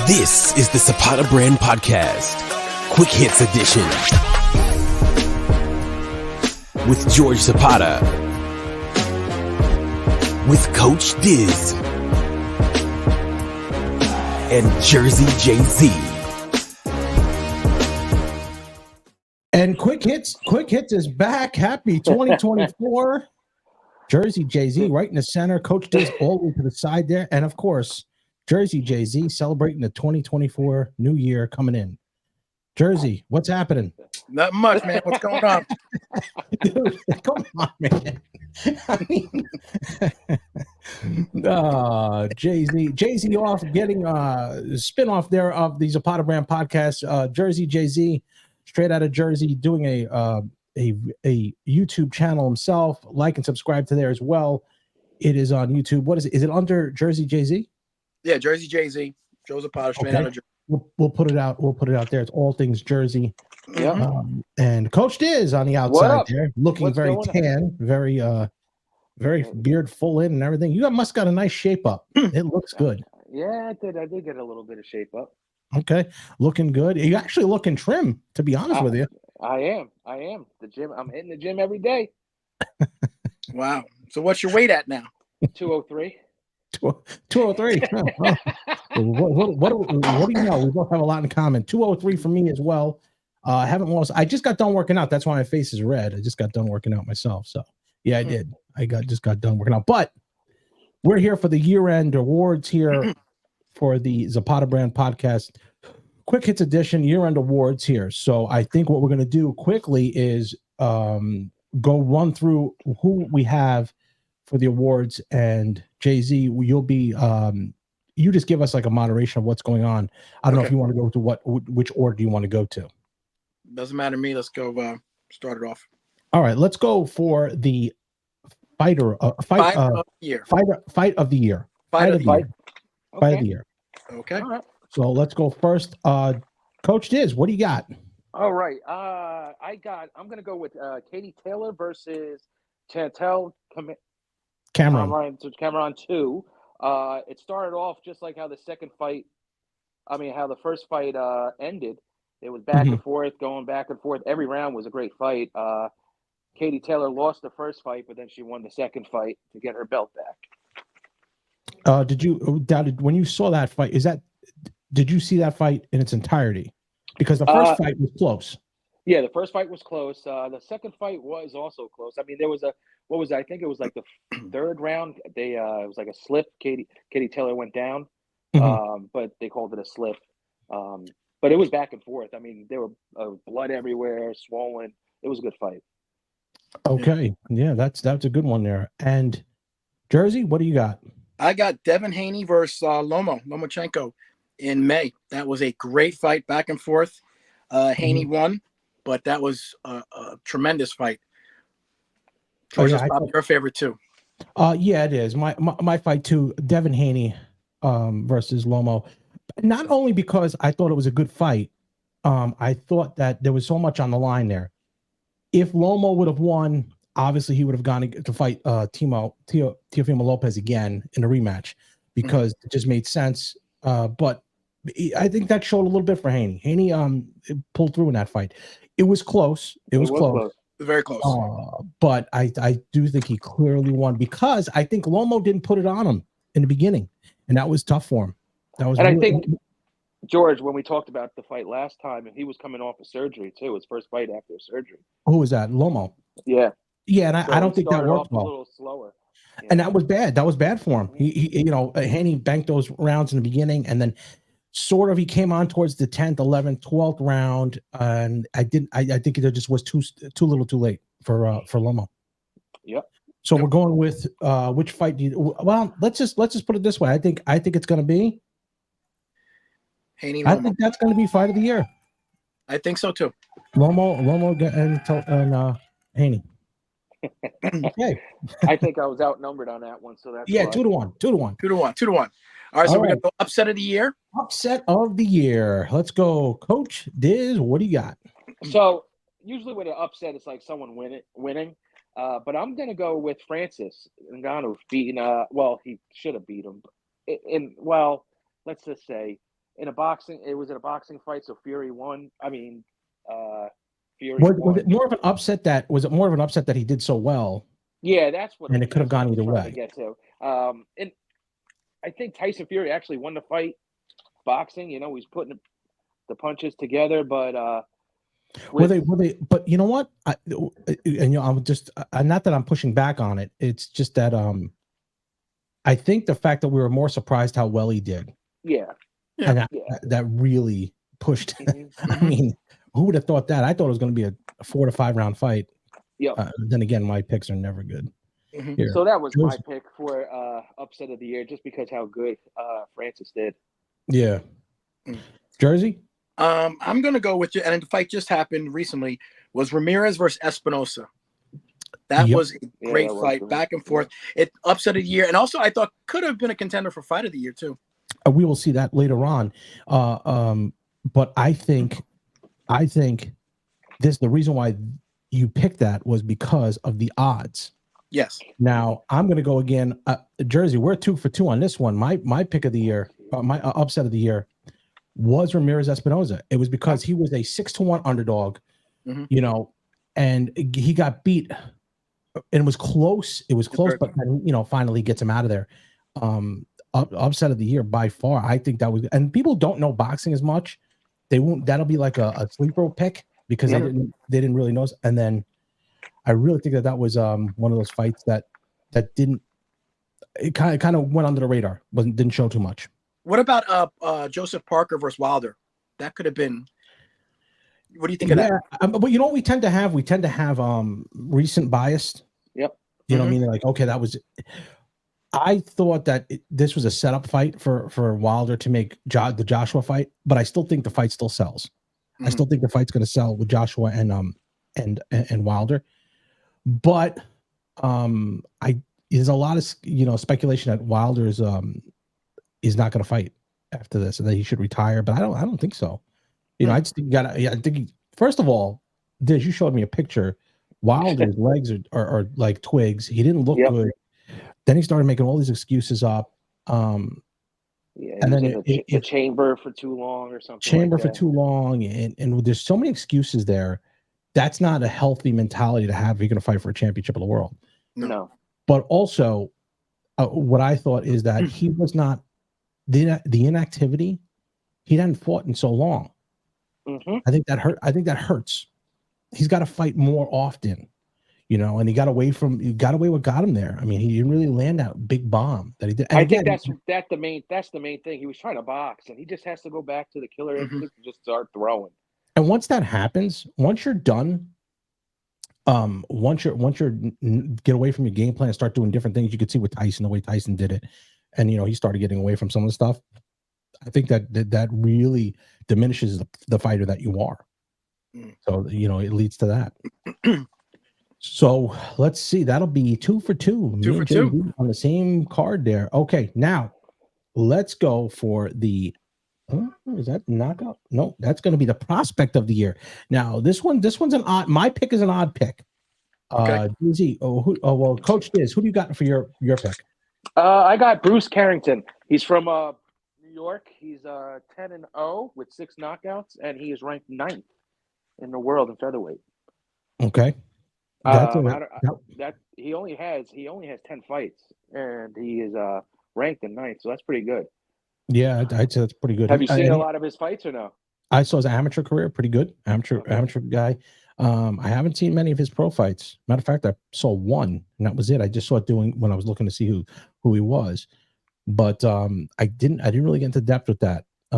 This is the Zapata Brand Podcast, Quick Hits Edition, with George Zapata, with Coach Diz, and JerZey JZ. And Quick Hits is back. Happy 2024. JerZey JZ right in the center. Coach Diz all the way to the side there. And of course, JerZey JZ celebrating the 2024 new year coming in. JerZey, what's happening? Not much, man. What's going on? Dude, come on, man. I mean, JZ off getting a spin-off there of the Zapata Brand podcast. JerZey JZ, straight out of Jersey, doing a YouTube channel himself. Like and subscribe to there as well. It is on YouTube. What is it? Is it under JerZey JZ? Yeah, JerZey JZ. Joe Zapata, straight out of Jersey. We'll put it out. We'll put it out there. It's all things Jersey. Yeah. And Coach Diz on the outside there, looking What's very going tan, very beard full in and everything. You must got a nice shape up. It looks good. Yeah, I did get a little bit of shape up. Okay, looking good. You're actually looking trim, to be honest with you. I am. The gym. I'm hitting the gym every day. Wow. So what's your weight at now? 203. 203. What do you know? We both have a lot in common. 203 for me as well. I haven't lost. I just got done working out. That's why my face is red. I just got done working out myself. So yeah, I did. Just got done working out. But we're here for the year-end awards here for the Zapata Brand podcast. Quick Hits Edition, year-end awards here. So I think what we're going to do quickly is go run through who we have for the awards, and JZ, you'll be you just give us like a moderation of what's going on. I don't know if you want to go to which order do you want to go to? Doesn't matter to me. Let's go start it off. All right, let's go for the fight of the year. Fight of the year. Okay. All right. So let's go first. Coach Diz, what do you got? All right. I'm gonna go with Katie Taylor versus Chantel Cameron 2. It started off just like how the first fight ended. It was back and forth, going back and forth. Every round was a great fight. Katie Taylor lost the first fight, but then she won the second fight to get her belt back. When you saw that fight, did you see that fight in its entirety? Because the first fight was close. Yeah, the first fight was close. The second fight was also close. I mean, there was I think it was like the third round. It was like a slip. Katie Taylor went down, but they called it a slip. But it was back and forth. I mean, there were blood everywhere, swollen. It was a good fight. Okay, yeah, that's a good one there. And JerZey, what do you got? I got Devin Haney versus Lomachenko in May. That was a great fight, back and forth. Haney won, but that was a tremendous fight. Probably your favorite too. Yeah, it is. My fight too. Devin Haney versus Lomo. Not only because I thought it was a good fight, I thought that there was so much on the line there. If Lomo would have won, obviously he would have gone to fight Teofimo Lopez again in a rematch because it just made sense. But I think that showed a little bit for Haney. Haney pulled through in that fight. It was close. It was close. Very close. But I do think he clearly won because I think Lomo didn't put it on him in the beginning, and that was tough for him. I think, George, when we talked about the fight last time, and he was coming off of surgery too, his first fight after surgery. Who was that? Lomo. Yeah. Yeah, and I don't think that worked well. A little slower. Yeah. And that was bad. That was bad for him. He Haney banked those rounds in the beginning, and then sort of he came on towards the 10th, 11th, 12th round, and I think it just was too little, too late for Lomo. Yep. So we're going with which fight do you? Well, let's just put it this way. I think it's going to be Haney. I think that's going to be fight of the year. I think so too. Lomo and Haney. Okay. I think I was outnumbered on that one, so that's 2-1. 2-1. All right, so we're gonna go upset of the year. Upset of the year. Let's go, Coach Diz. What do you got? So usually with an upset, it's like someone winning. But I'm gonna go with Francis Ngannou beating. Well, he should have beat him. Let's just say in a boxing. It was in a boxing fight, so Fury won. I mean, Fury Was won. it more of an upset that he did so well? Yeah, that's what. And it could have gone that's what either I was trying way. to get to. And I think Tyson Fury actually won the fight boxing. You know, he's putting the punches together, but Were they? But you know what? I'm just not that I'm pushing back on it. It's just that I think the fact that we were more surprised how well he did. Yeah. And that really pushed. I mean, who would have thought that? I thought it was going to be a 4 to 5 round fight. Yeah. Then again, my picks are never good. Here. So that was my pick for upset of the year, just because how good Francis did. Yeah. JerZey? I'm gonna go with you. And the fight just happened recently. Was Ramirez versus Espinosa. That was a great fight, back and forth. It upset of the year, and also I thought could have been a contender for fight of the year too. We will see that later on. But I think the reason why you picked that was because of the odds. Yes. Now I'm going to go again. JerZey, we're 2 for 2 on this one. My pick of the year, my upset of the year, was Ramirez Espinosa. It was because he was a 6-1 underdog, you know, and he got beat, and it was close. It was close, but then, you know, finally gets him out of there. Upset of the year by far. I think that was, and people don't know boxing as much. They won't. That'll be like a sleeper pick because they didn't really know. And then I really think that was one of those fights that didn't. It kind of went under the radar. Didn't show too much. What about Joseph Parker versus Wilder? That could have been. What do you think of that? But you know what we tend to have? We tend to have recent bias. Yep. You know what I mean? Like, okay, that was. I thought that this was a setup fight for Wilder to make the Joshua fight, but I still think the fight still sells. I still think the fight's going to sell with Joshua and Wilder. But there's a lot of speculation that Wilder is not going to fight after this, and that he should retire. But I don't think so. You know, I just got. I think first of all, Diz, you showed me a picture. Wilder's legs are like twigs. He didn't look good. Then he started making all these excuses up. And then the chamber for too long or something. Chamber for too long, and there's so many excuses there. That's not a healthy mentality to have if you're going to fight for a championship of the world. No. But also, what I thought is that he was not the inactivity. He hadn't fought in so long. I think that hurt. I think that hurts. He's got to fight more often. You know, and he got away what got him there. I mean, he didn't really land that big bomb that he did. And I think that's the main thing. He was trying to box, and he just has to go back to the killer instinct and just start throwing. And once that happens, once you're done, once you're get away from your game plan and start doing different things, you could see with Tyson, the way Tyson did it, and you know, he started getting away from some of the stuff. I think that really diminishes the fighter that you are. So, you know, it leads to that. So let's see. That'll be 2 for 2. 2 for 2 on the same card there. Okay, now let's go for the. Is that knockout? No, that's going to be the prospect of the year. Now this one's an odd. My pick is an odd pick. JerZey. Well, Coach Diz, who do you got for your pick? I got Bruce Carrington. He's from New York. He's 10-0 with 6 knockouts, and he is ranked 9th in the world in featherweight. Okay. He only has 10 fights, and he is ranked in 9th, so that's pretty good. Yeah, I'd say that's pretty good. Have you seen a lot of his fights or no? I saw his amateur career, pretty good. Amateur guy. I haven't seen many of his pro fights. Matter of fact, I saw one, and that was it. I just saw it when I was looking to see who he was, but I didn't really get into depth with that. He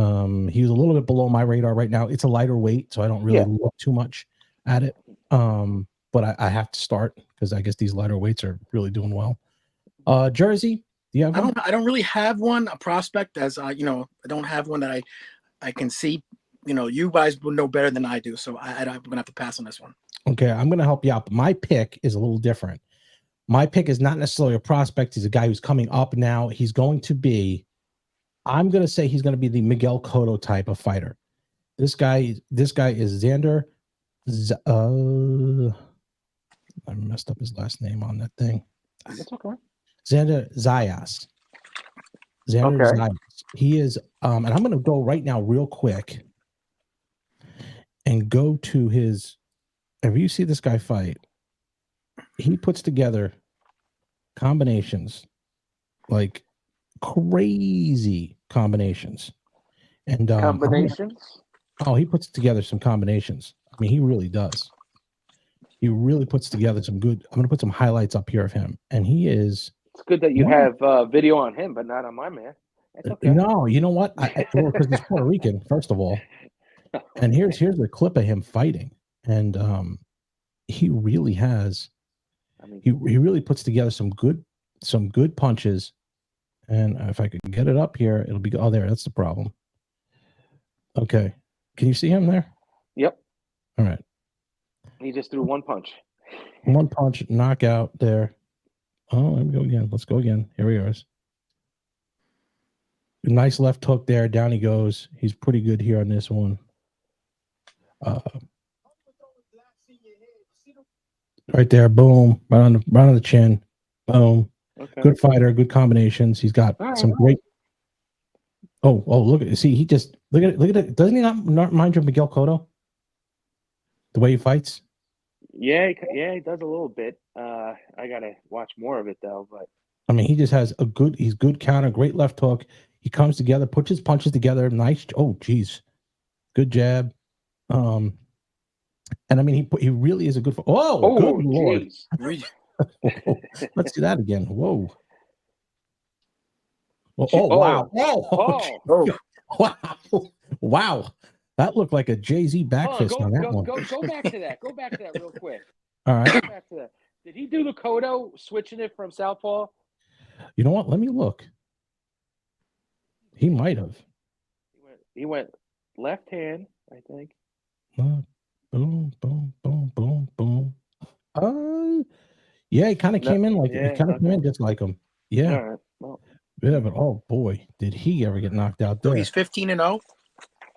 was a little bit below my radar right now. It's a lighter weight, so I don't really look too much at it. But I have to start because I guess these lighter weights are really doing well. JerZey, do you have one? I don't really have one, a prospect, as I don't have one that I can see. You know, you guys will know better than I do, so I'm gonna have to pass on this one. Okay, I'm gonna help you out. But my pick is a little different. My pick is not necessarily a prospect. He's a guy who's coming up now. He's going to be. I'm gonna say he's gonna be the Miguel Cotto type of fighter. This guy is Xander. I messed up his last name on that thing. That's okay. Xander Zayas. Xander Zayas. He is, and I'm going to go right now real quick and go to his, if you see this guy fight, he puts together combinations, like crazy combinations. And Combinations? he puts together some combinations. I mean, he really does. He really puts together some good, I'm going to put some highlights up here of him. And he is. It's good that you have video on him, but not on my man. That's okay. No, you know what? Because he's Puerto Rican, first of all. And here's a clip of him fighting. And he really has, I mean, he really puts together some good punches. And if I could get it up here, it'll be, oh, there, that's the problem. Okay. Can you see him there? Yep. All right. He just threw one punch. One punch, knockout there. Oh, let me go again. Let's go again. Here he is. Nice left hook there. Down he goes. He's pretty good here on this one. Right there. Boom. Right on the chin. Boom. Okay. Good fighter. Good combinations. He's got some great. Oh, look at it. See, he just look at it. Doesn't he not remind you of Miguel Cotto? The way he fights? Yeah, he does a little bit. I gotta watch more of it though, but I mean, he just has he's good counter, great left hook. He comes together, puts his punches together. Nice. Oh, geez. Good jab. And I mean, he really is a good. Oh, good Lord. Let's do that again. Whoa. Wow. Wow. Wow. That looked like a JZ back fist on that one. Go back to that. Go back to that real quick. All right. Go back to that. Did he do the Cotto switching it from southpaw? You know what? Let me look. He might have. He went left hand, I think. Boom, boom, boom, boom, boom. Yeah, he kind of came in like he kind of came in just like him. Yeah. All right. Well. Yeah, but oh boy, did he ever get knocked out there? So he's 15-0.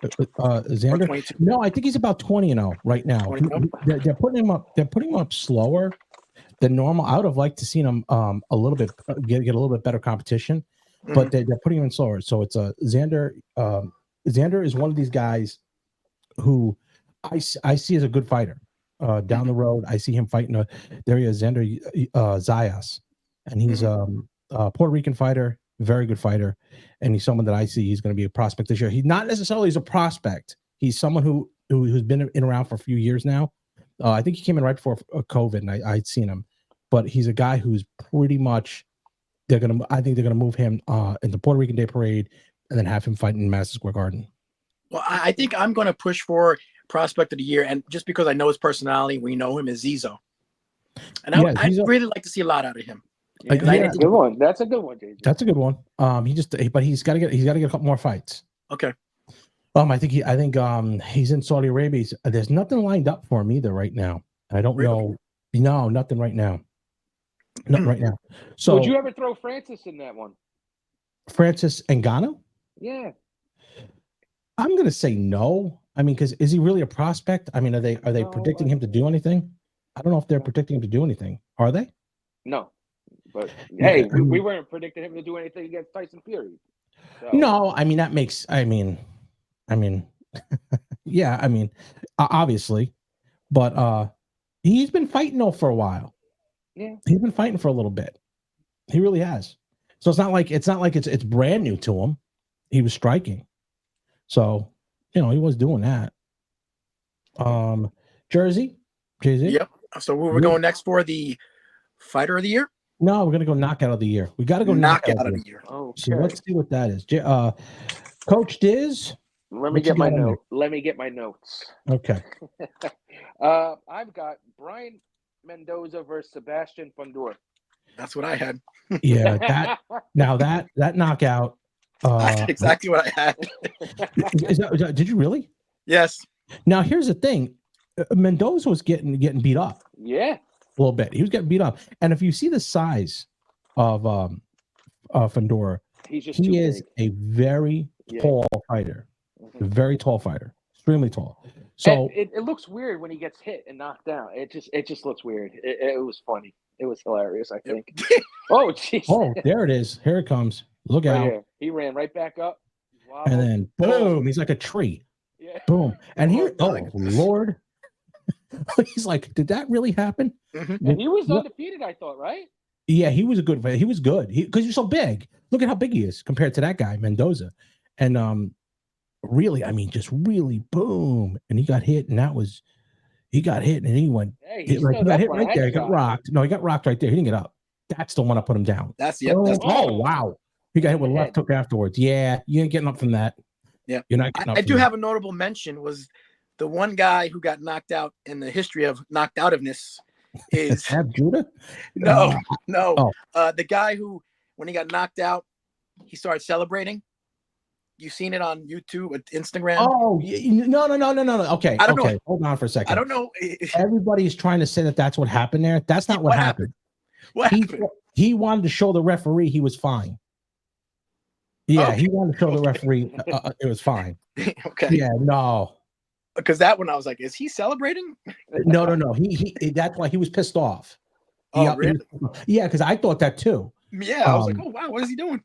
Xander? No, I think he's about 20-0 right now. They're putting him up. They're putting him up slower than normal. I would have liked to seen him a little bit get a little bit better competition, but they're putting him in slower. So it's Xander. Xander is one of these guys who I see as a good fighter. Down the road, I see him fighting. There he is, Xander Zayas, and he's a Puerto Rican fighter. Very good fighter, and he's someone that I see he's going to be a prospect this year. He's not necessarily a prospect. He's someone who's been in around for a few years now. I think he came in right before COVID, and I'd seen him. But he's a guy who's pretty much I think they're gonna move him in the Puerto Rican Day Parade, and then have him fight in Madison Square Garden. Well, I think I'm going to push for prospect of the year, and just because I know his personality, we know him as Zizo, and I'd really like to see a lot out of him. That's a good one. That's a good one, JJ. That's a good one. But he's got to get a couple more fights. Okay. I think he's in Saudi Arabia. There's nothing lined up for him either right now. I don't know. No, nothing right now. Nothing right now. So would you ever throw Francis in that one? Francis Ngannou? Yeah. I'm gonna say no. I mean, because is he really a prospect? I mean, are they predicting him to do anything? I don't know if they're predicting him to do anything. Are they? No. But hey, we weren't predicting him to do anything against Tyson Fury. So. No, I mean that makes. I mean, yeah. I mean, obviously, but he's been fighting though for a while. Yeah, he's been fighting for a little bit. He really has. So it's not like it's brand new to him. He was striking, so he was doing that. JerZey JZ. Yep. So we're going next for the fighter of the year. No, we're gonna go knockout of the year. We got to go knockout of the year. Okay. So let's see what that is. Coach Diz. Let me get my note. Let me get my notes. Okay. I've got Brian Mendoza versus Sebastian Fundora. That's what I had. Yeah. That knockout. That's exactly what I had. Did you really? Yes. Now here's the thing. Mendoza was getting beat up. Yeah. A little bit. He was getting beat up. And if you see the size of Fundora, he is a very tall fighter. A very tall fighter. Extremely tall. So it looks weird when he gets hit and knocked down. It just looks weird. It was funny. It was hilarious, I think. Oh, jeez. Oh, there it is. Here it comes. Look out. Here. He ran right back up. and then boom, he's like a tree. Yeah. Boom. And here, oh Lord. He's like, did that really happen? And he was undefeated, I thought, right? Yeah, he was a good. He was good. Because he's so big. Look at how big he is compared to that guy, Mendoza. And really, I mean, just really boom. And he got hit, and he got hit, and he went. Hey, he got hit right there. He got rocked. No, he got rocked right there. He didn't get up. That's the one I put him down. That's wow. He got hit with a left hook afterwards. Yeah, you ain't getting up from that. Yeah, you're not getting up. I do have a notable mention was the one guy who got knocked out in the history of knocked outness is Judah. No. The guy who, when he got knocked out, he started celebrating. You've seen it on YouTube, Instagram. Oh, no. Okay, I don't know. Hold on for a second. I don't know. Everybody's trying to say that that's what happened there. That's not what happened. What happened? He wanted to show the referee he was fine. Yeah, he wanted to show the referee it was fine. Okay. Yeah, no. Because that one I was like, is he celebrating? No. He that's why he was pissed off. Oh, really? Yeah, because I thought that too. Yeah, I was like, oh wow, what is he doing?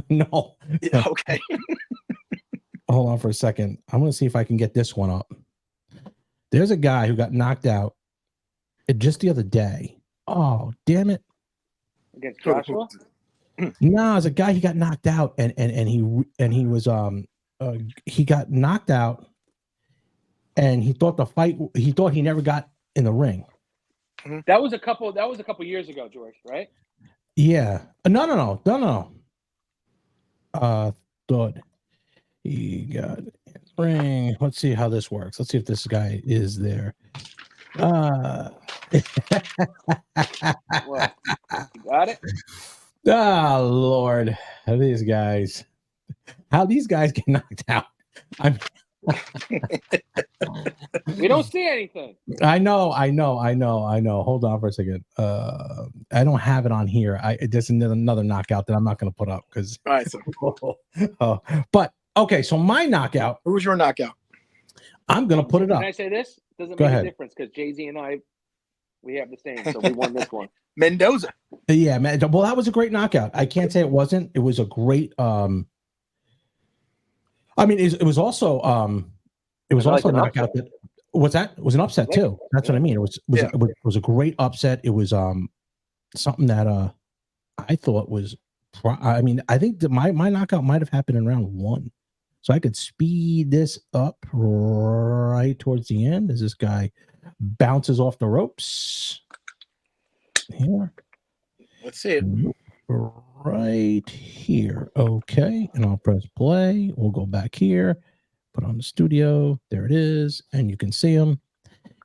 No. Yeah, okay. Hold on for a second. I'm gonna see if I can get this one up. There's a guy who got knocked out just the other day. Oh, damn it. Against Joshua? No, it's a guy, he got knocked out and he was he got knocked out and he thought he never got in the ring. That was a couple years ago, George, right? Yeah. No. Thought he got in the ring. Let's see how this works. Let's see if this guy is there. What? You got it? Oh Lord, these guys! How these guys get knocked out? We don't see anything. I know. Hold on for a second. I don't have it on here. There's another knockout that I'm not going to put up because. All right. So. But okay, so my knockout. Who was your knockout? I'm going to put it up. Can I say this? Doesn't Go make ahead. a difference because JZ and I, we have the same, so we won this one. Mendoza. Yeah, man. Well, that was a great knockout. I can't say it wasn't. It was a great. I mean, it was also. It was also a knockout. What's that? It was an upset too. That's what I mean. It was a great upset. It was something that I thought was. I mean, I think that my knockout might have happened in round 1, so I could speed this up right towards the end as this guy bounces off the ropes. Here. Let's see it. Right here. Okay. And I'll press play. We'll go back here. Put on the studio. There it is. And you can see him.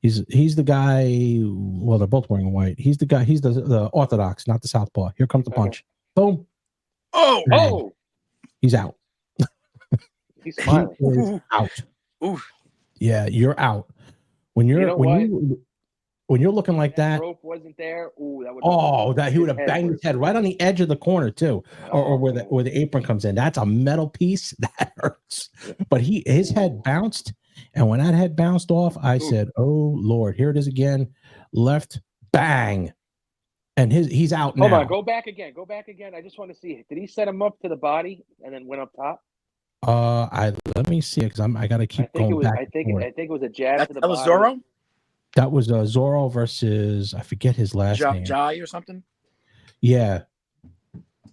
He's the guy. Well, they're both wearing white. He's the guy. He's the orthodox, not the southpaw. Here comes the punch. Boom. Oh. He's out. He's smiling. He is out. Ooh. Yeah, you're out. When you're when you're looking like that, rope wasn't there. Ooh, that would. He would have banged his head right on the edge of the corner too, or where the apron comes in. That's a metal piece that hurts. But his head bounced, and when that head bounced off, I said, "Oh Lord, here it is again." Left, bang, and he's out now. Hold on, go back again. I just want to see. Did he set him up to the body and then went up top? Let me see it because I got to keep going back. I think it was a jab to the body. That was Zorro. That was Zorro versus, I forget his last name. Jai or something? Yeah.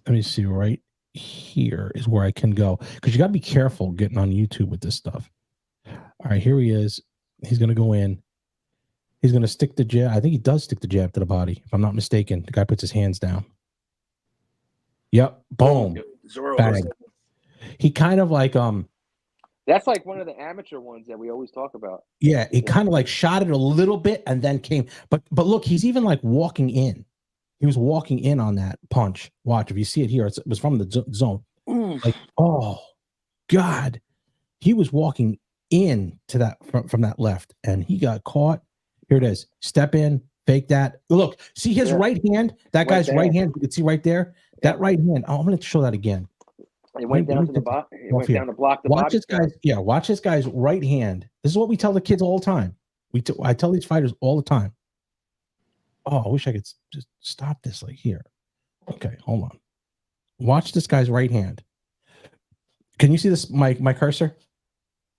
Let me see. Right here is where I can go. Because you got to be careful getting on YouTube with this stuff. All right, here he is. He's going to go in. He's going to stick the jab. I think he does stick the jab to the body, if I'm not mistaken. The guy puts his hands down. Yep. Boom. Zorro. Bang. He kind of like That's like one of the amateur ones that we always talk about. Yeah, he kind of like shot it a little bit and then came. But look, he's even like walking in. He was walking in on that punch. Watch, if you see it here, it was from the zone. Ooh. Like, oh God, he was walking in to that from that left, and he got caught. Here it is. Step in, fake that. Look, see his right hand. That guy's right hand. You can see right there. That right hand. Oh, I'm going to show that again. It went down to the bottom. It went down to block the watch body. this guy's, watch this guy's right hand. This is what we tell the kids all the time. I tell these fighters all the time. Oh, I wish I could just stop this like here. Okay, hold on. Watch this guy's right hand. Can you see this? My cursor?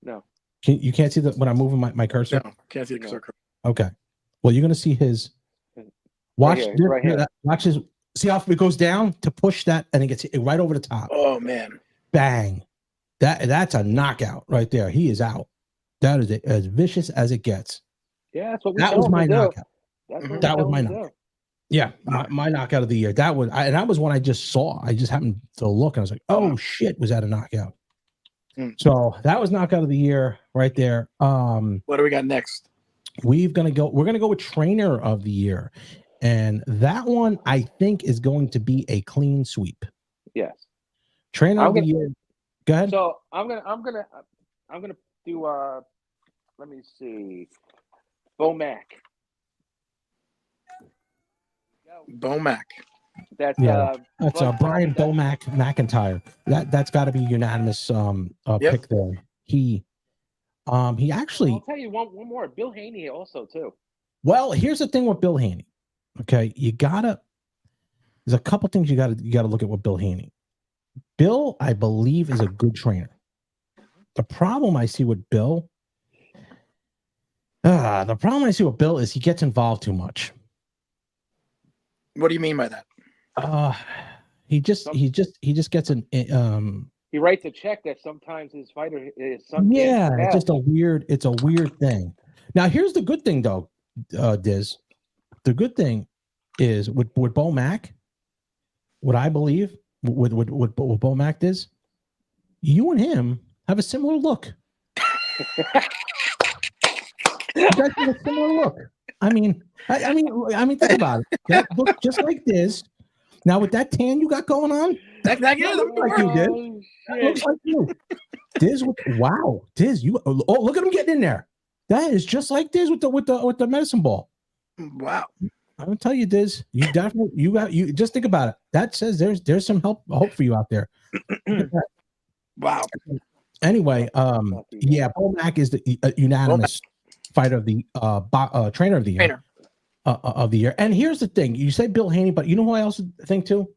No. You can't see that when I'm moving my cursor? No, can't see the circle. Okay. Well, you're gonna see his. Watch right here. Watch his. See how it goes down to push that, and it gets hit right over the top. Oh man! Bang! That's a knockout right there. He is out. That is as vicious as it gets. Yeah, that's what we. That was my knockout. That was my knockout. Yeah, my knockout of the year. That was, and that was one I just saw. I just happened to look, and I was like, "Oh shit, was that a knockout?" So that was knockout of the year right there. What do we got next? We're gonna go with trainer of the year, and that one I think is going to be a clean sweep. Yes, trainer of the year. Go ahead. So I'm gonna do. Let me see, Bomac. Bomac. That's Brian Bomac McIntyre. That's got to be unanimous pick there. He actually. I'll tell you one more. Bill Haney also too. Well, here's the thing with Bill Haney. Okay, there's a couple things you gotta look at with Bill Haney. Bill, I believe, is a good trainer. The problem I see with Bill is he gets involved too much. What do you mean by that? He just gets an he writes a check that sometimes his fighter is it's just a weird thing. Now here's the good thing though, Diz. The good thing is with Bomac, what I believe with Bomac is you and him have a similar look. You guys have a similar look. I mean, think about it. That look just like this. Now with that tan you got going on, that looks like you did. That looks like you. Diz Diz, you look at him getting in there. That is just like Diz with the medicine ball. Wow. I'm gonna tell you, Diz, you definitely you just think about it. That says there's some hope for you out there. Wow. Anyway, Bomac is the unanimous fighter of the trainer of the year. Of the year. And here's the thing: you say Bill Haney, but you know who I also think too?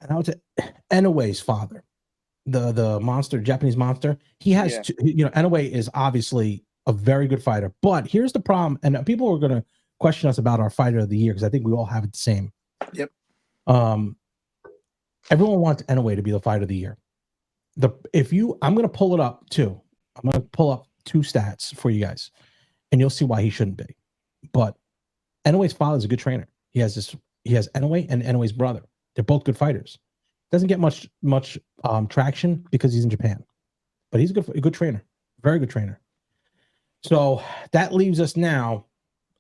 And I would say Inoue's father, the monster, Japanese monster. He has, Inoue is obviously a very good fighter. But here's the problem, and people are going to question us about our fighter of the year because I think we all have it the same. Yep. Everyone wants Inoue to be the fighter of the year. I'm going to pull it up too. I'm going to pull up two stats for you guys, and you'll see why he shouldn't be. But Inoue's father is a good trainer. He has Inoue and Inoue's brother. They're both good fighters. Doesn't get much traction because he's in Japan, but he's a good trainer, very good trainer. So that leaves us now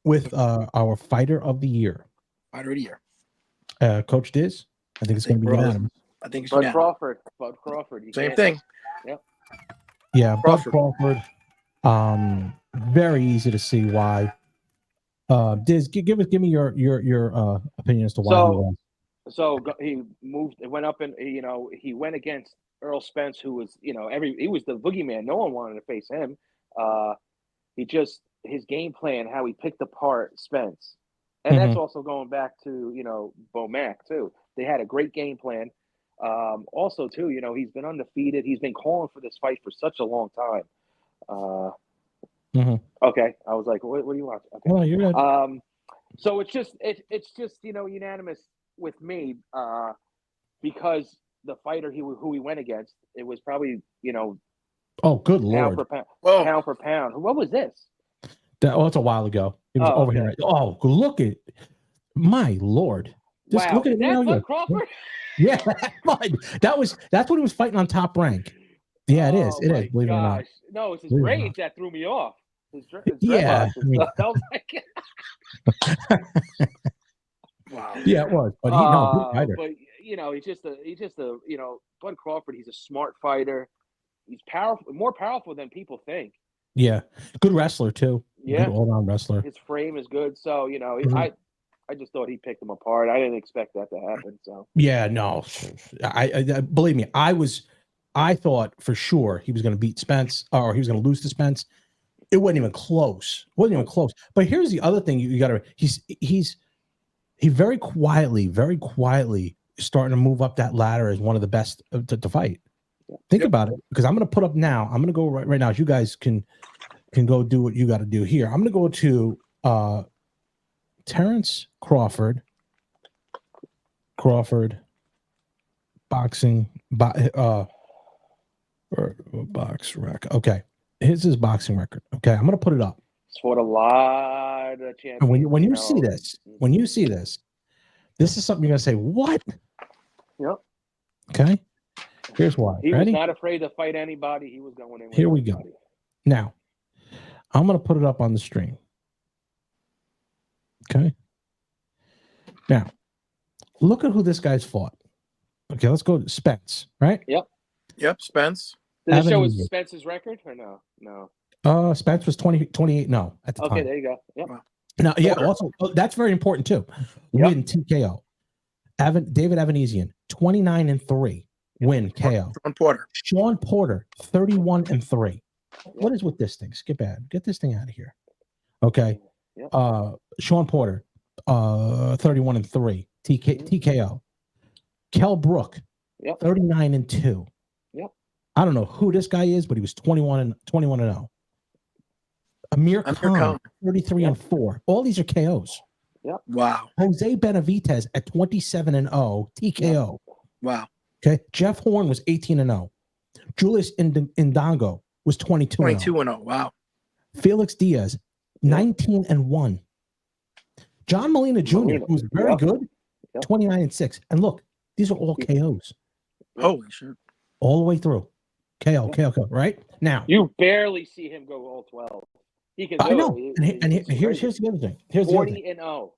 with our fighter of the year. Fighter of the year. Coach Diz. I think it's going to be unanimous. I think it's Bud Crawford. Bud Crawford. Same thing. Yep. Yeah, Crawford. Bud Crawford. Very easy to see why. Diz, give me your opinion as to why he won. So he went up and he went against Earl Spence, who was he was the boogeyman. No one wanted to face him. His game plan, how he picked apart Spence, and that's also going back to Bomac too. They had a great game plan. Also too, he's been undefeated. He's been calling for this fight for such a long time. Okay, I was like, what do you want? Okay. Oh, you're good. So it's just unanimous with me because the fighter who he went against, it was probably oh, good Lord, pound for pound. What was this? That's a while ago. It was over here. Oh, look at my Lord! Just wow, look at is that Bud Crawford? Yeah, that's what he was fighting on Top Rank. Yeah, it is. It is. Believe it or not. No, it's his braids that threw me off. His yeah. I mean, that was like... Wow. Yeah, it was. But good fighter. But he's just a Bud Crawford. He's a smart fighter. He's powerful, more powerful than people think. Yeah, good wrestler too. Yeah, good all-around wrestler. His frame is good. So I just thought he picked him apart. I didn't expect that to happen. So yeah, no, I believe me. I thought for sure he was going to beat Spence or he was going to lose to Spence. It wasn't even close. But here's the other thing you got to. He very quietly starting to move up that ladder as one of the best to fight. Think about it, because I'm going to put up now. I'm going to go right now. You guys can go do what you got to do here. I'm going to go to Terrence Crawford boxing box rec. Okay, here's his boxing record. Okay, I'm going to put it up. It's fought a lot of champions. And when you see this, this is something you're going to say, what? Yep. Okay. Here's why. He Ready? was not afraid to fight anybody. He was going in with Here we anybody. go. Now, I'm going to put it up on the stream. Okay. Now, look at who this guy's fought. Okay, let's go to Spence, right? Yep, Spence. Did it show us Spence's record or no? No. Spence was 28 no at the time. Okay, there you go. Yep. Now, yeah, also that's very important too. Win TKO. David Evanesian, 29-3. Win KO. Sean Porter, 31-3. What is with this thing? Skip ad. Get this thing out of here. Okay. Sean Porter, 31-3. TKO. Kell Brook, 39-2. Yep. I don't know who this guy is, but he was 21-0. Amir Khan, 33-4. All these are KOs. Yep. Wow. Jose Benavidez at 27-0. TKO. Wow. Okay. Jeff Horn was 18-0. Julius Indongo was 22-0. 22-0. Wow. Felix Diaz, 19-1. John Molina Jr., who's very good, 29-6. And look, these are all KOs. Holy shit. All the way through. KO, right? Now. You barely see him go all 12. He can I know. And here's the other thing. Here's 40-0.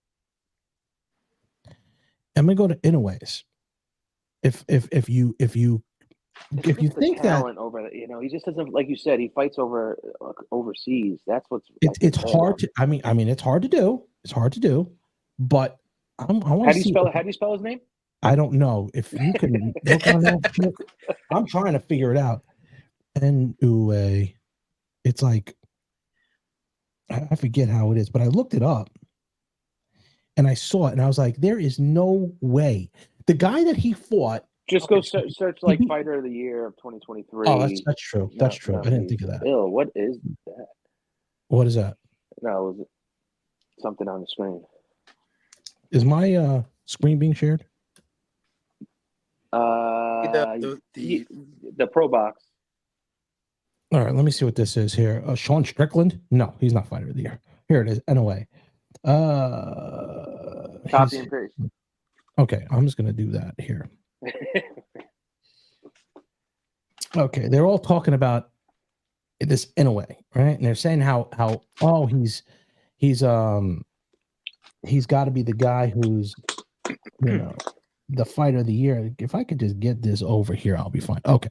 I'm gonna go to Inoue's. If you think that over, he just doesn't, like you said, he fights overseas. That's what's it's hard to. I mean, it's hard to do. It's hard to do, but I want to see. How do you spell his name? I don't know if you can look on that. I'm trying to figure it out. Inoue. It's like I forget how it is, but I looked it up and I saw it and I was like, there is no way. The guy that he fought. Just go search like Fighter of the Year of 2023. Oh, that's true. That's true. I didn't think of that. Ew, what is that? What is that? No, it was something on the screen. Is my screen being shared? The Pro Box. All right, let me see what this is here. Sean Strickland? No, he's not Fighter of the Year. Here it is. Anyway. Copy and paste. Okay, I'm just going to do that here. Okay, they're all talking about this Inoue, right? And they're saying how he's got to be the guy who's the Fighter of the Year. If I could just get this over here, I'll be fine. Okay.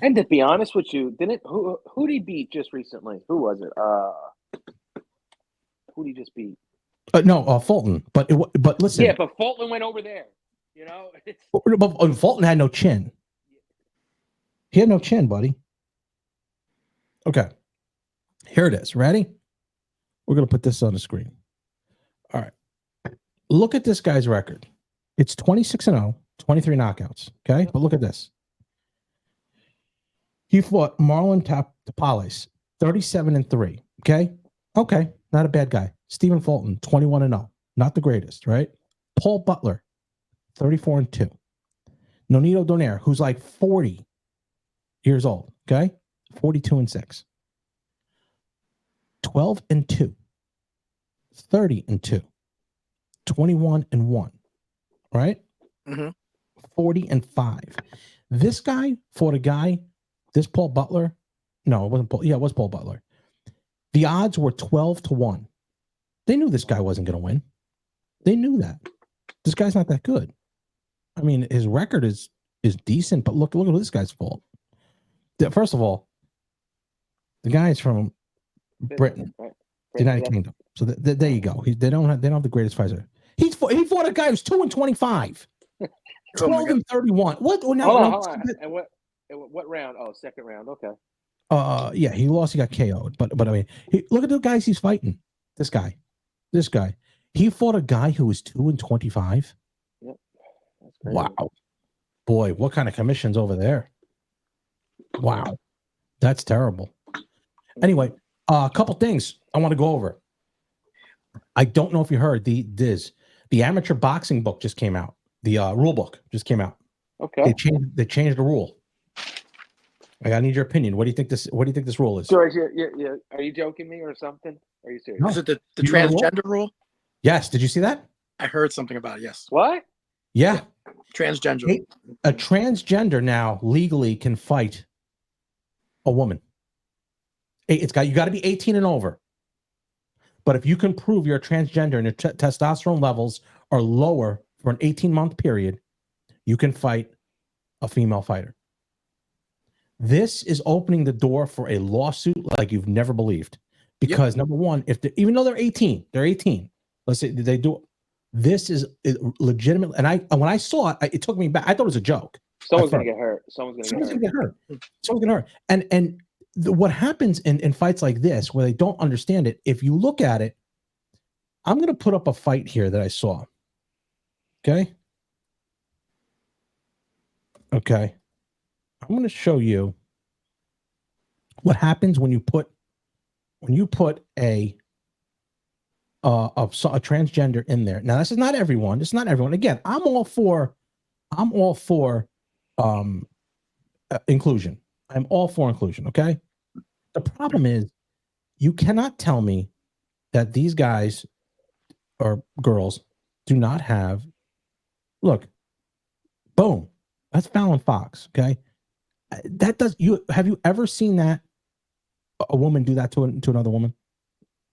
And to be honest with you, who did he beat just recently? Who was it? Who did he just beat? No, Fulton. But listen. Yeah, but Fulton went over there. But Fulton had no chin. He had no chin, buddy. Okay. Here it is. Ready? We're going to put this on the screen. All right. Look at this guy's record. It's 26-0, 23 knockouts. Okay. But look at this. He fought Marlon Tapales, 37-3. Okay. Okay. Not a bad guy. Stephen Fulton, 21-0. Not the greatest, right? Paul Butler, 34-2. Nonito Donaire, who's like 40 years old. Okay. 42-6. 12-2. 30-2. 21-1. Right? Mm-hmm. 40-5. This guy fought a guy. This Paul Butler, no, it wasn't Paul. Yeah, it was Paul Butler. The odds were 12-1. They knew this guy wasn't going to win. They knew that. This guy's not that good. I mean, his record is decent, but look at this guy's fault. First of all, the guy is from Britain, the United Kingdom. So there you go. They don't have the greatest fighter. He fought a guy who's 2-25, 12-31. What? Hold on. And what round? Oh, second round. Okay. Yeah, he lost. He got KO'd. But I mean, look at the guys he's fighting. This guy. He fought a guy who was 2-25. Yep. Wow. Boy, what kind of commissions over there? Wow, that's terrible. Anyway, a couple things I want to go over. I don't know if you heard the amateur boxing book just came out. The rule book just came out. Okay. They changed the rule. I need your opinion. What do you think this rule is? George, are you joking me or something? Are you serious? No. Is it the You know the transgender rule? Yes. Did you see that? I heard something about it. Yes. What? Yeah. Transgender. A transgender now legally can fight a woman. You got to be 18 and over. But if you can prove you're a transgender and your testosterone levels are lower for an 18-month period, you can fight a female fighter. This is opening the door for a lawsuit like you've never believed. Because number one, even though they're 18, let's say they do. This is legitimate. And when I saw it, it took me back. I thought it was a joke. Someone's gonna get hurt. Someone's gonna get hurt. Someone's gonna hurt. And what happens in fights like this, where they don't understand it, if you look at it, I'm going to put up a fight here that I saw. Okay. I'm going to show you what happens when you put a transgender in there. Now, this is not everyone. It's not everyone. Again, I'm all for inclusion. I'm all for inclusion. Okay. The problem is you cannot tell me that these guys or girls do not have, look, boom, that's Fallon Fox. Okay. Have you ever seen that a woman do that to another woman?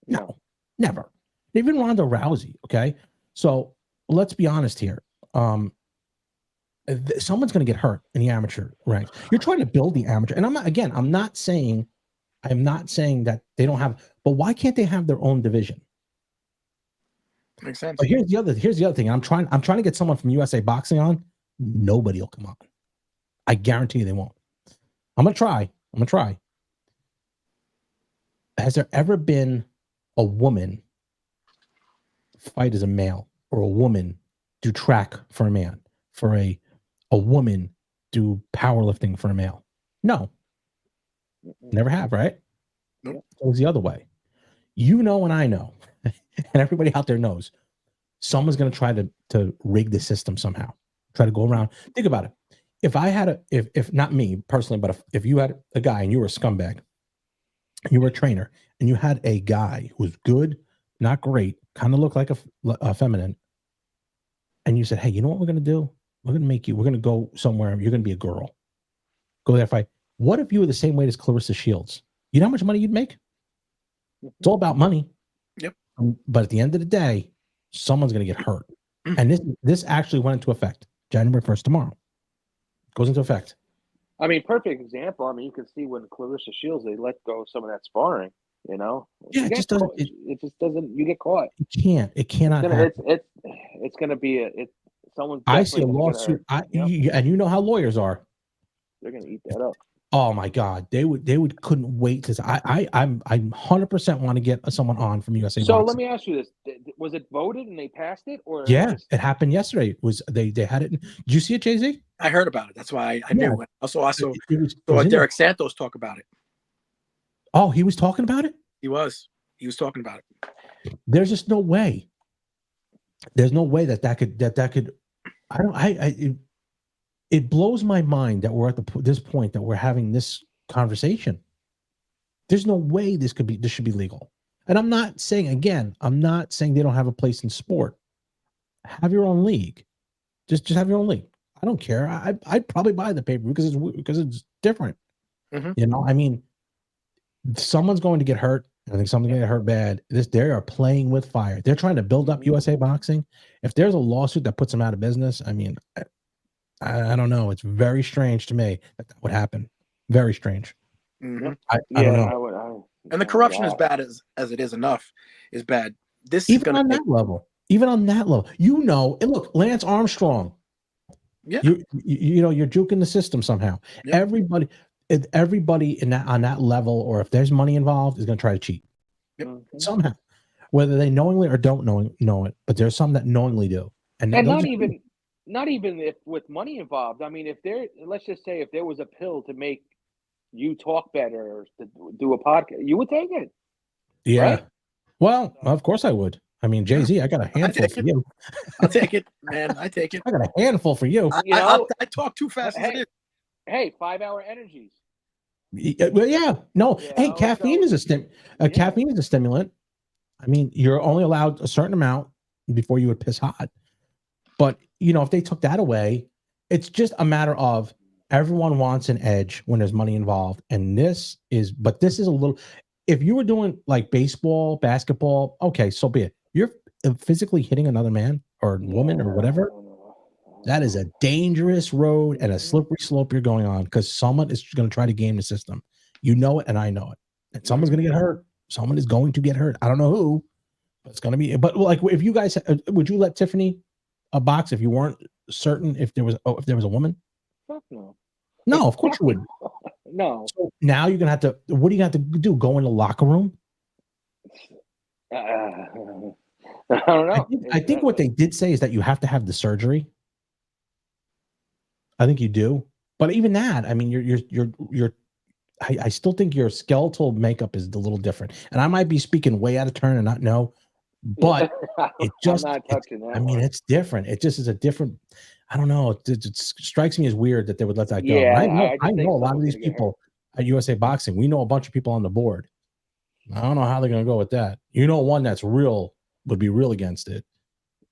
No, never. Even Ronda Rousey. Okay. So let's be honest here. Someone's going to get hurt in the amateur ranks. You're trying to build the amateur. And I'm not saying that they don't have, but why can't they have their own division? Makes sense. But here's the other thing. I'm trying to get someone from USA Boxing on. Nobody will come on. I guarantee you they won't. I'm gonna try. Has there ever been a woman fight as a male, or a woman do track for a man, for a woman do powerlifting for a male? No. Never have, right? Nope. It was the other way. You know, and I know, and everybody out there knows, someone's going to try to rig the system somehow. Try to go around. Think about it. If I had if not me personally, but if you had a guy and you were a scumbag, you were a trainer, and you had a guy who was good, not great, kind of looked like a feminine, and you said, hey, you know what we're going to do? We're going to go somewhere. You're going to be a girl. Go there, fight. What if you were the same weight as Clarissa Shields? You know how much money you'd make? It's all about money. Yep. But at the end of the day, someone's going to get hurt. And this actually went into effect January 1st, tomorrow. Goes into effect. I mean, perfect example. I mean, you can see when Clarissa Shields, they let go of some of that sparring, you know? Yeah, it just doesn't. It just doesn't, you get caught. It cannot happen. It's going to be someone's. I see a lawsuit. And you know how lawyers are. They're going to eat that up. Oh my God, they couldn't wait to. I'm 100% want to get someone on from USA. So Boxing. let me ask you this: was it voted and they passed it, or it happened yesterday? They had it? Did you see it, JZ? I heard about it. That's why I knew. Also, it saw was Derek Santos talk about it. Oh, he was talking about it. He was talking about it. There's just no way. There's no way that could. It blows my mind that we're at this point that we're having this conversation. There's no way this should be legal. And I'm not saying they don't have a place in sport. Have your own league. Just have your own league. I don't care. I'd probably buy the pay-per-view because it's different. Mm-hmm. You know, I mean, someone's going to get hurt. I think someone's going to get hurt bad. They are playing with fire. They're trying to build up USA Boxing. If there's a lawsuit that puts them out of business, I mean, I don't know. It's very strange to me that would happen. Very strange. Mm-hmm. I don't know. And the corruption is bad as it is enough. Is bad. This even is on that level. Even on that level, you know. And look, Lance Armstrong. Yeah. You know you're juking the system somehow. Yeah. Everybody on that level, or if there's money involved, is going to try to cheat. Yep. Somehow, whether they knowingly or don't know it. But there's some that knowingly do, and not even. not even if with money involved. I mean, let's just say if there was a pill to make you talk better or to do a podcast, you would take it. Yeah. Right? Well, of course I would. I mean, JZ, I got a handful for you. I'll take it, man. I take it. I got a handful for you. I talk too fast as it is. Hey, 5-hour energies. Well, yeah. No. Yeah, Hey, caffeine is caffeine is a stimulant. I mean, you're only allowed a certain amount before you would piss hot. But if they took that away, it's just a matter of everyone wants an edge when there's money involved. And this is a little, if you were doing like baseball, basketball, okay, so be it. You're physically hitting another man or woman or whatever. That is a dangerous road and a slippery slope you're going on, because someone is going to try to game the system. You know it, and I know it. And someone's going to get hurt. Someone is going to get hurt. I don't know who, but it's going to be. But like, if you guys, would you let Tiffany box if you weren't certain if there was a woman? Fuck no. No, of course you wouldn't. No. So now you're gonna have to. What are you gonna have to do? Go in the locker room? I don't know. I think what they did say is that you have to have the surgery. I think you do, but even that, I mean, you're. I still think your skeletal makeup is a little different, and I might be speaking way out of turn and not know, but it just. I'm not touching that. I mean, it's different. It just is a different. I don't know. It strikes me as weird that they would let that go. Yeah, I know a lot of these people at USA Boxing. We know a bunch of people on the board. I don't know how they're going to go with that. One that's real would be real against it.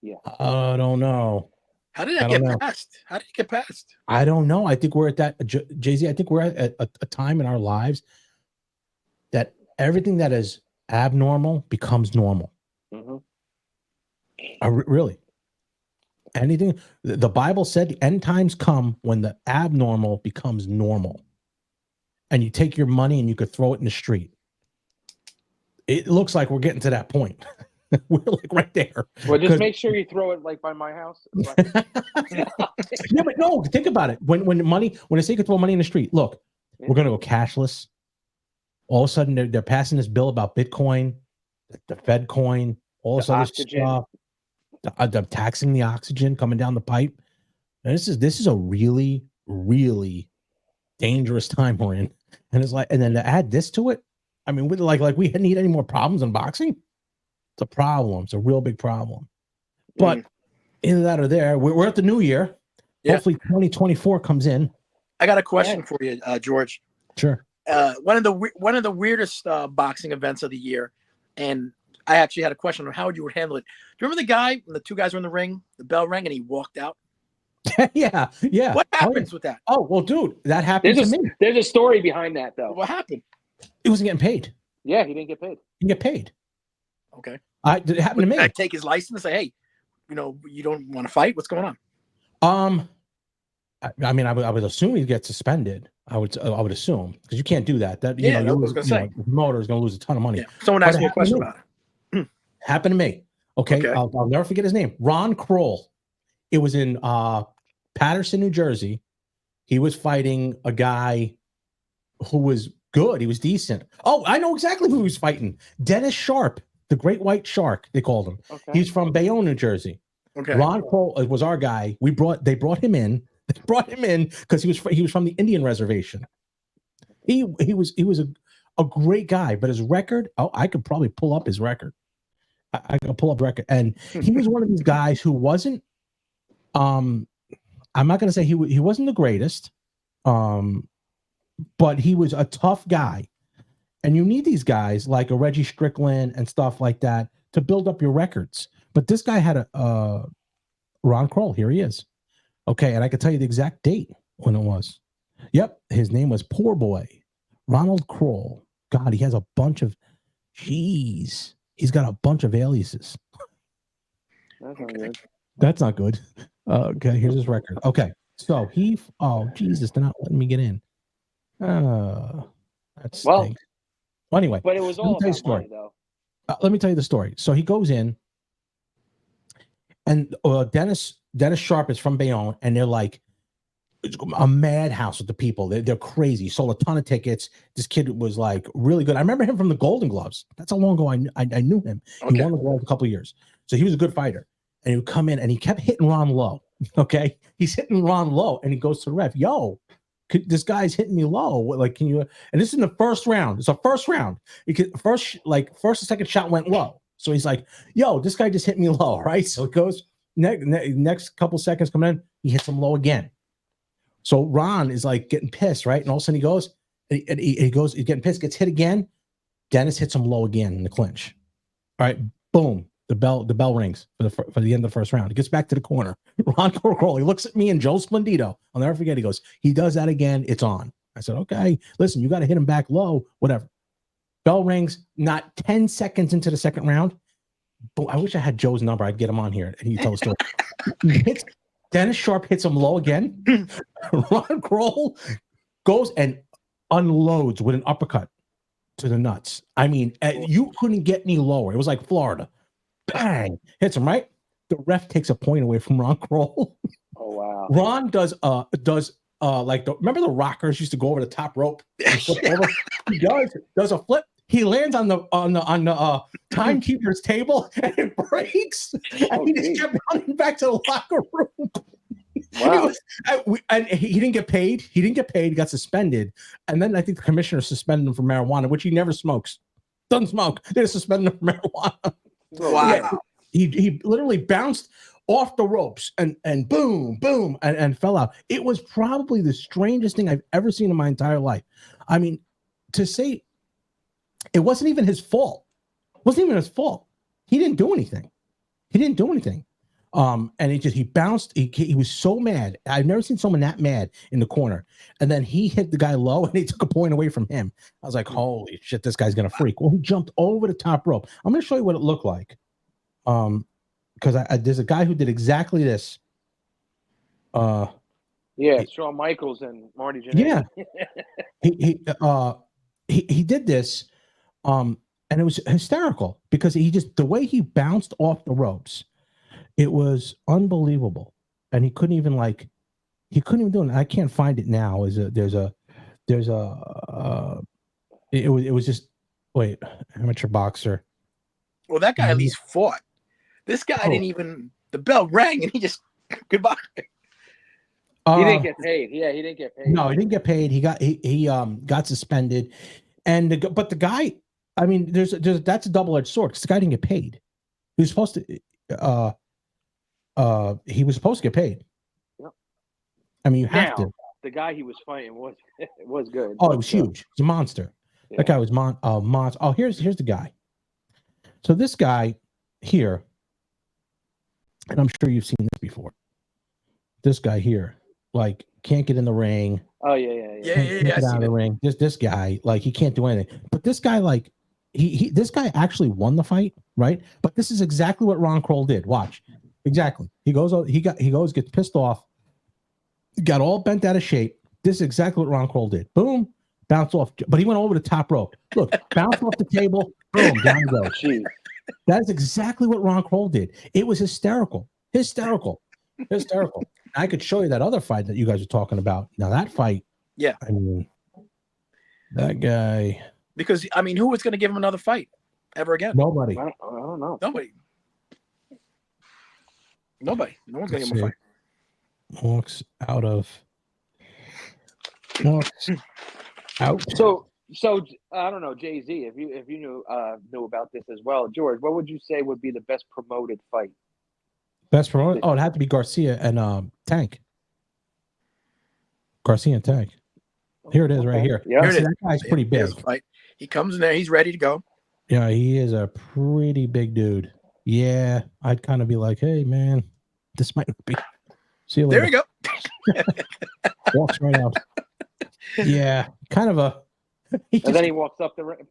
Yeah. I don't know. How did that get passed? How did it get passed? I don't know. I think we're at that, JZ. I think we're at a time in our lives that everything that is abnormal becomes normal. Mm-hmm. Really. Anything. The Bible said the end times come when the abnormal becomes normal. And you take your money and you could throw it in the street. It looks like we're getting to that point. We're like right there. Well, just make sure you throw it like by my house. Yeah, but no, think about it. When they say you can throw money in the street, look, we're going to go cashless. All of a sudden, they're passing this bill about Bitcoin, the Fed coin, all this other stuff. They're taxing the oxygen coming down the pipe. And this is a really, really dangerous time we're in. And it's like, and then to add this to it, I mean, we need any more problems in boxing? It's a problem. It's a real big problem. But either that or there, we're at the new year. Yeah. Hopefully 2024 comes in. I got a question for you, George. Sure. One of the weirdest boxing events of the year, and I actually had a question on how you would handle it. Do you remember the guy when the two guys were in the ring, the bell rang and he walked out? Yeah. What happens with that? Oh, well, dude, that happened to me. There's a story behind that, though. What happened? He wasn't getting paid. Yeah, he didn't get paid. He didn't get paid. Okay. It happened to me. I take his license and say, hey, you don't want to fight? What's going on? I mean, I would assume he'd get suspended. I would assume, because you can't do that. That the promoter is going to lose a ton of money. Yeah. Someone asked me a question about it. Happened to me. Okay. I'll never forget his name. Ron Kroll. It was in Patterson, New Jersey. He was fighting a guy who was good. He was decent. Oh, I know exactly who he was fighting. Dennis Sharp, the Great White Shark, they called him. Okay. He's from Bayonne, New Jersey. Okay. Ron Kroll was our guy. They brought him in. They brought him in because he was from the Indian reservation. He was a great guy, but his record, I could probably pull up his record. I could pull up record, and he was one of these guys who wasn't. I'm not going to say he wasn't the greatest, but he was a tough guy, and you need these guys like a Reggie Strickland and stuff like that to build up your records. But this guy had a Ron Kroll. Here he is. Okay, and I can tell you the exact date when it was. Yep, his name was Poor Boy, Ronald Kroll. God, he has a bunch of. Jeez, he's got a bunch of aliases. That's not good. That's not good. Okay, here's his record. Okay, so oh Jesus, they're not letting me get in. That's well. Anyway, but it was all about money, though. Let me tell you the story. So he goes in, and Dennis Sharp is from Bayonne, and they're like a madhouse with the people. They're crazy. Sold a ton of tickets. This kid was like really good. I remember him from the Golden Gloves. That's how long ago I knew him. Okay. He won the Gloves a couple of years, so he was a good fighter. And he would come in, and he kept hitting Ron low. Okay, he's hitting Ron low, and he goes to the ref. Yo, this guy's hitting me low. Like, can you? And this is in the first round. It's a first round. First and second shot went low. So he's like, yo, this guy just hit me low, right? So it goes next couple seconds coming in, he hits him low again. So Ron is like getting pissed, right? And all of a sudden he goes, and he goes, he's getting pissed, gets hit again. Dennis hits him low again in the clinch. All right, boom. The bell rings for the end of the first round. He gets back to the corner. Ron Kroll, he looks at me and Joe Splendito. I'll never forget. He goes, he does that again. It's on. I said, okay, listen, you got to hit him back low, whatever. Bell rings, not 10 seconds into the second round. But I wish I had Joe's number. I'd get him on here and he'd tell the story. Dennis Sharp hits him low again. Ron Kroll goes and unloads with an uppercut to the nuts. I mean, you couldn't get any lower. It was like Florida. Bang! Hits him, right? The ref takes a point away from Ron Kroll. Oh wow! Ron does like remember the rockers used to go over the top rope and flip over? He does a flip. He lands on the timekeeper's table and it breaks. And he just kept running back to the locker room. Wow! And he didn't get paid. He didn't get paid. He got suspended. And then I think the commissioner suspended him for marijuana, which he never smokes. Doesn't smoke. They just suspended him for marijuana. Wow. He literally bounced off the ropes and boom, boom, and fell out. It was probably the strangest thing I've ever seen in my entire life. I mean, to say it wasn't even his fault. It wasn't even his fault. He didn't do anything. And he bounced. He was so mad. I've never seen someone that mad in the corner. And then he hit the guy low and he took a point away from him. I was like, holy shit, this guy's going to freak. Well, he jumped over the top rope. I'm going to show you what it looked like. Because there's a guy who did exactly this. Shawn Michaels and Marty Jannetty. Yeah. he did this. And it was hysterical because the way he bounced off the ropes, it was unbelievable, and he couldn't even do it. I can't find it now. It was just amateur boxer. Well, that guy at least fought. This guy didn't even. The bell rang and he just goodbye. He didn't get paid. Yeah, he didn't get paid. No, he didn't get paid. He got suspended, but the guy. I mean, that's a double-edged sword because the guy didn't get paid. He was supposed to. He was supposed to get paid. Yep. I mean, you have to. The guy he was fighting was good. Oh, it was huge. He's a monster. Yeah. That guy was monster. Oh, here's the guy. So this guy here, and I'm sure you've seen this before. This guy here, like, can't get in the ring. Oh yeah. Get out of the ring. This guy, like, he can't do anything. But this guy, like, this guy actually won the fight, right? But this is exactly what Ron Kroll did. Watch. Exactly. He goes, gets pissed off, got all bent out of shape. This is exactly what Ron Kroll did. Boom, bounce off. But he went over the top rope. Look, bounce off the table. Boom, down he goes. Jeez. That is exactly what Ron Kroll did. It was hysterical. I could show you that other fight that you guys are talking about. Now that fight, yeah. I mean, that guy. Because I mean, who was going to give him another fight ever again? Nobody. I don't know. Nobody. No one's going to give him a fight. Walks out. So I don't know, JZ. If you knew about this as well, George, what would you say would be the best promoted fight? Best promoted? Oh, it had to be Garcia and Tank. Garcia and Tank. Here it is, right here. Yeah, that guy's pretty big. He comes in there. He's ready to go. Yeah, he is a pretty big dude. Yeah, I'd kind of be like, hey, man, this might be. See you later. There we go. Walks right out. Yeah, kind of a. And then he walks up the ring.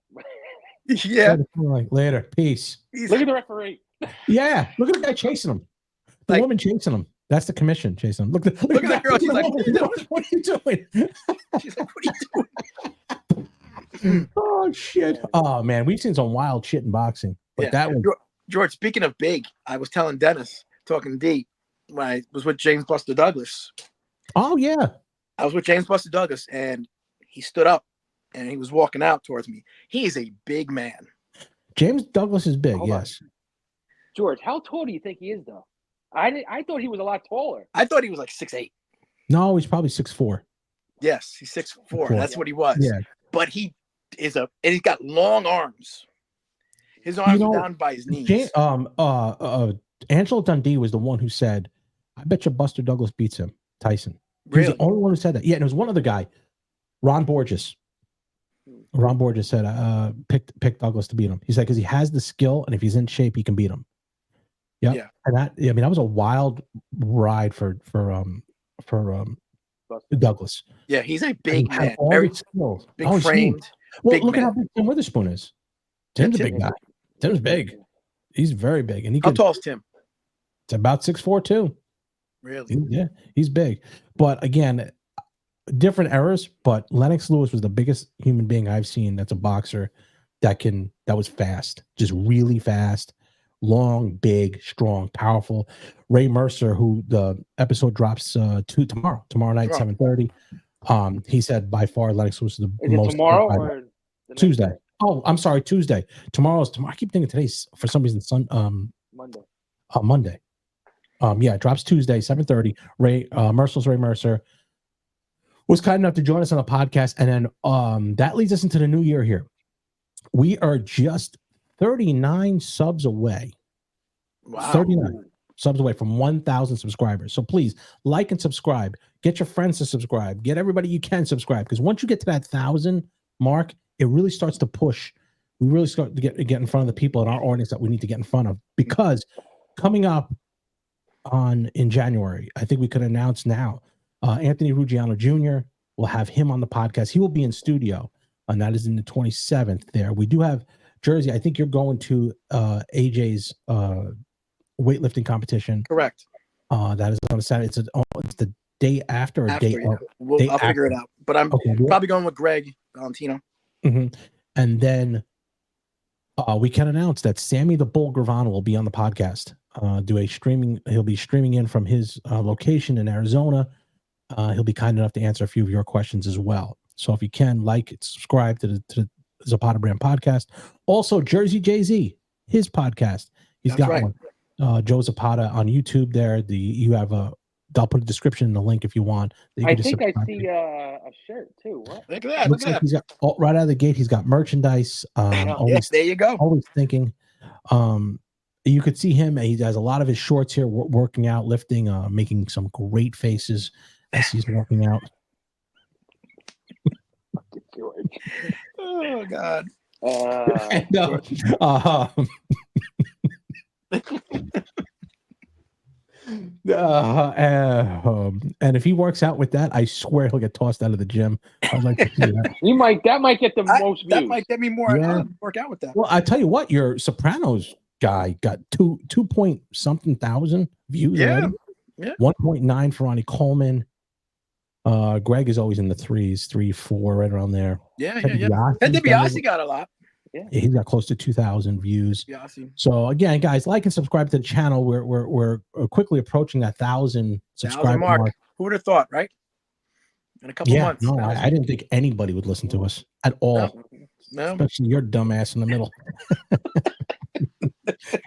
Yeah. Like, later. Peace. Look at the referee. Yeah, look at the guy chasing him. The woman chasing him. That's the commission chasing him. Look at that girl. She's like, what are you doing? She's like, what are you doing? Oh, shit. Oh, man, we've seen some wild shit in boxing. But that one. George, speaking of big, I was telling Dennis, talking D, when I was with James Buster Douglas. Oh, yeah. I was with James Buster Douglas, and he stood up, and he was walking out towards me. He is a big man. James Douglas is big, yes. George, how tall do you think he is, though? I thought he was a lot taller. I thought he was like 6'8". No, he's probably 6'4". Yes, he's 6'4". That's what he was. Yeah. But he is and he's got long arms. His arms are down by his knees. Angelo Dundee was the one who said, "I bet you Buster Douglas beats him." Tyson. Really? He was the only one who said that. Yeah, and there was one other guy, Ron Borges. Ron Borges said, pick Douglas to beat him. He said because he has the skill, and if he's in shape, he can beat him. Yep. Yeah, and that was a wild ride for Douglas. Yeah, he's a big man, very skilled, big framed. Well, look at how big Tim Witherspoon is. Tim's a big guy. Tim's big. He's very big, and how tall is Tim? It's about 6'4" too. Really? He's big. But again, different eras. But Lennox Lewis was the biggest human being I've seen. That's a boxer that was fast, just really fast, long, big, strong, powerful. Ray Mercer, who the episode drops tomorrow night, 7:30. He said by far Lennox Lewis is the most tomorrow or Tuesday. Oh, I'm sorry, Tuesday. Tomorrow. I keep thinking today's for some reason Monday. Monday. Yeah, it drops Tuesday, 7:30. Ray Mercer was kind enough to join us on the podcast, and then that leads us into the new year here. We are just 39 subs away. Wow. 39 subs away from 1,000 subscribers. So please like and subscribe. Get your friends to subscribe. Get everybody you can subscribe, because once you get to that 1,000 mark, it really starts to push. We really start to get in front of the people in our audience that we need to get in front of, because coming up in January, I think we could announce now, Anthony Ruggiano Jr. will have him on the podcast. He will be in studio, and that is in the 27th there. We do have JerZey. I think you're going to AJ's weightlifting competition. Correct. That is on a Saturday. It's the day after. I'll figure it out. But I'm probably going with Greg Valentino. Mm-hmm. And then we can announce that Sammy the Bull Gravano will be on the podcast. He'll be streaming in from his location in Arizona. He'll be kind enough to answer a few of your questions as well. So if you can, like and subscribe to the Zapata Brand podcast. Also, JerZey JZ, his podcast. He's got one. Joe Zapata on YouTube there. I'll put a description in the link if you want. I think I see a shirt too. What? Look at that. Looks like he's got right out of the gate. He's got merchandise. Yes, there you go. Always thinking. You could see him. He has a lot of his shorts here, working out, lifting, making some great faces as he's working out. Oh God. And if he works out with that, I swear he'll get tossed out of the gym. I'd like to see that. That might get the most views. That might get me more. Work out with that. Well, I tell you what, your Sopranos guy got 2 point something thousand views. Yeah. 1.9 for Ronnie Coleman. Greg is always in the 3s, 3, 4, right around there. Yeah. Ted DiBiase got a lot. Yeah, he's got close to 2,000 views. Yeah, I see. So again, guys, like and subscribe to the channel. We're quickly approaching that 1,000 subscriber mark. Who would have thought, right? In a couple months. No, I didn't think anybody would listen to us at all. No. Especially your dumb ass in the middle.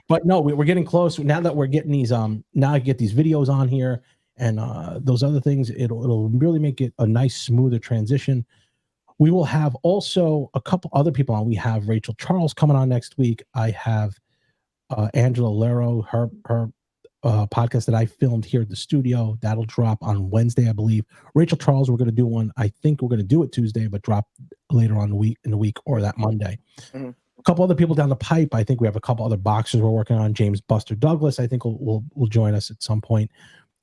But no, we're getting close. Now that we're getting these now I get these videos on here and those other things, it'll really make it a nice, smoother transition. We will have also a couple other people on. We have Rachel Charles coming on next week. I have Angela Lero, her podcast that I filmed here at the studio. That'll drop on Wednesday, I believe. Rachel Charles, we're going to do one. I think we're going to do it Tuesday, but drop later on in the week or that Monday. Mm-hmm. A couple other people down the pipe. I think we have a couple other boxers we're working on. James Buster Douglas, I think will join us at some point,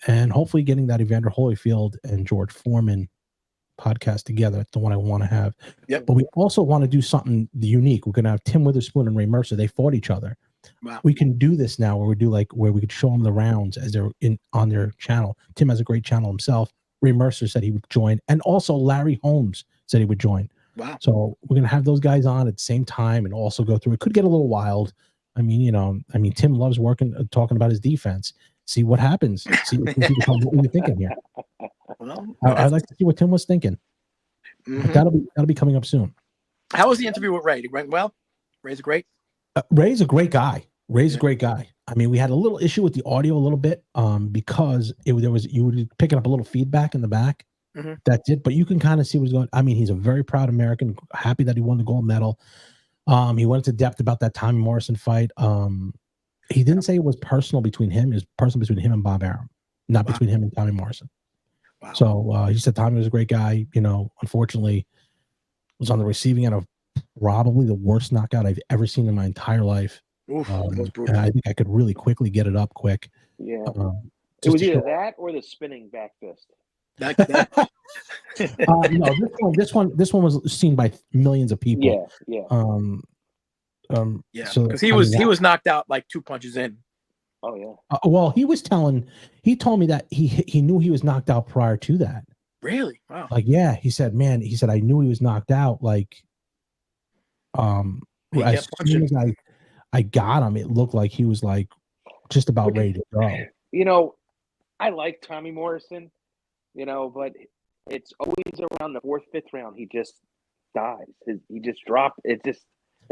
and hopefully getting that Evander Holyfield and George Foreman podcast together. That's the one I want to have. Yep. But we also want to do something unique. We're going to have Tim Witherspoon and Ray Mercer. They fought each other. Wow. We can do this now where we could show them the rounds as they're on their channel. Tim has a great channel himself. Ray Mercer said he would join, and also Larry Holmes said he would join. Wow. So we're going to have those guys on at the same time and also go through. It could get a little wild. Tim loves talking about his defense. See what happens. See what you're thinking here. Well, I'd like to see what Tim was thinking. Mm-hmm. That'll be coming up soon. How was the interview with Ray? It went well. Ray's great. Ray's a great guy. Ray's a great guy. I mean, we had a little issue with the audio a little bit because you were picking up a little feedback in the back. Mm-hmm. That's it. But you can kind of see what's going on. I mean, he's a very proud American, happy that he won the gold medal. He went into depth about that Tommy Morrison fight. He didn't say it was personal between him. It was personal between him and Bob Arum, not between him and Tommy Morrison. Wow. So he said Tommy was a great guy. You know, unfortunately, was on the receiving end of probably the worst knockout I've ever seen in my entire life. Oof, that was brutal. And I think I could really quickly get it up quick. Yeah. It was either that or the spinning back fist. No, this one was seen by millions of people. Yeah. So because he was knocked out like 2 punches in. Oh yeah. Well, he told me that he knew he was knocked out prior to that. Really? Wow. Like, yeah, he said I knew he was knocked out. Like, as soon as I got him, it looked like he was like just about ready to go. You know, I like Tommy Morrison, you know, but it's always around the 4th, 5th round he just dies. He just dropped. It just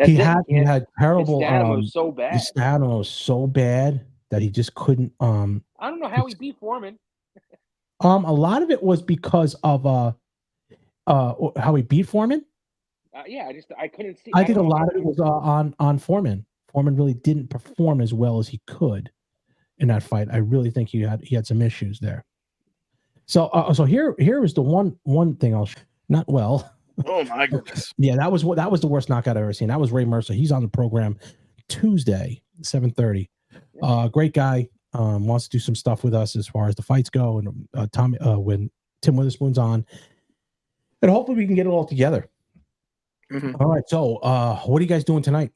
he had terrible. His stamina was so bad. His stamina was so bad that he just couldn't. I don't know how he beat Foreman. A lot of it was because of how he beat Foreman. Yeah, I couldn't see. I think a lot of it was on Foreman. Foreman really didn't perform as well as he could in that fight. I really think he had some issues there. So here is the one thing not well. Oh my goodness. Yeah, that was the worst knockout I've ever seen. That was Ray Mercer. He's on the program Tuesday, 7:30. Great guy. Wants to do some stuff with us as far as the fights go, and Tommy when Tim Witherspoon's on, and hopefully we can get it all together. Mm-hmm. All right. So, what are you guys doing tonight?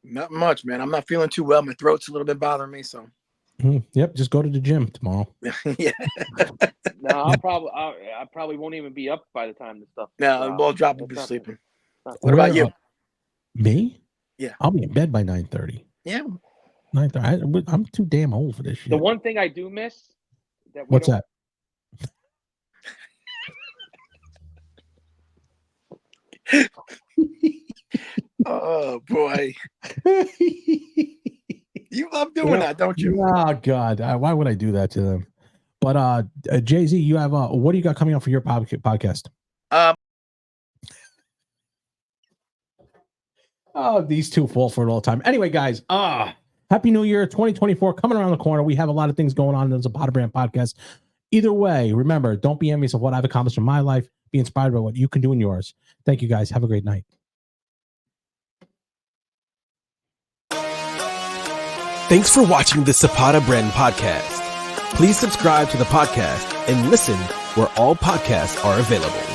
Not much, man. I'm not feeling too well. My throat's a little bit bothering me. So, yep. Just go to the gym tomorrow. Yeah. No, I probably won't even be up by the time the stuff. No, we'll drop and be sleeping. What about you? Me? Yeah. I'll be in bed by 9:30. Yeah. 9:30. I'm too damn old for this shit. The one thing I do miss. What's that? Oh boy. You love doing that, don't you? Oh God. Why would I do that to them? But JerZey, you have what do you got coming up for your podcast? Oh, these two fall for it all the time. Anyway, guys, Happy New Year 2024 coming around the corner. We have a lot of things going on in the Zapata Brand podcast. Either way, remember, don't be envious of what I've accomplished in my life. Be inspired by what you can do in yours. Thank you, guys. Have a great night. Thanks for watching the Zapata Brand podcast. Please subscribe to the podcast and listen where all podcasts are available.